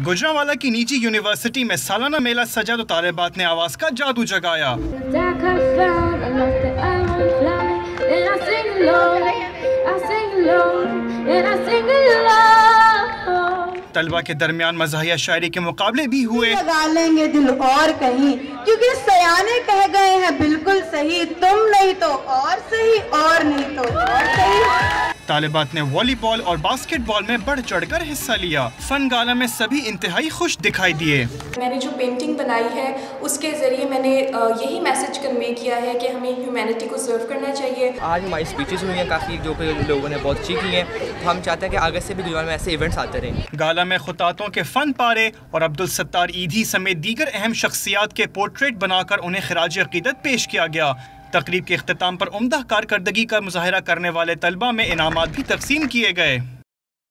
गुजरांवाला की निजी यूनिवर्सिटी में सालाना मेला सजा तो तालिबात ने आवाज का जादू जगाया। तलबा के दरमियान मज़ाहिया शायरी के मुकाबले भी हुए। लगा लेंगे दिल और कहीं, क्योंकि सयाने कह गए हैं बिल्कुल सही, तुम नहीं तो और सही और नहीं तो और सही। तालिबात ने वॉलीबॉल और बास्केटबॉल में बढ़ चढ़कर हिस्सा लिया। फन गाला में सभी इंतहाई खुश दिखाई दिए। मैंने जो पेंटिंग बनाई है उसके ज़रिए मैंने यही मैसेज कन्वे किया है कि हमें ह्यूमैनिटी को सर्व करना चाहिए। आज हमारी स्पीचेस हुई हैं काफ़ी, जो कि लोगों ने बहुत अच्छी की हैं, तो हम चाहते हैं कि आगे से भी गुजरात में ऐसे इवेंट्स आते रहें। गाला में खुतातों के फन पारे और अब्दुल सत्तार ईदी समेत दीगर अहम शख्सियात के पोर्ट्रेट बनाकर उन्हें खिराज अकीदत पेश किया गया। तकरीब के इख्तिताम पर उम्दा कारकर्दगी का मुजाहरा करने वाले तलबा में इनामात भी तकसीम किए गए।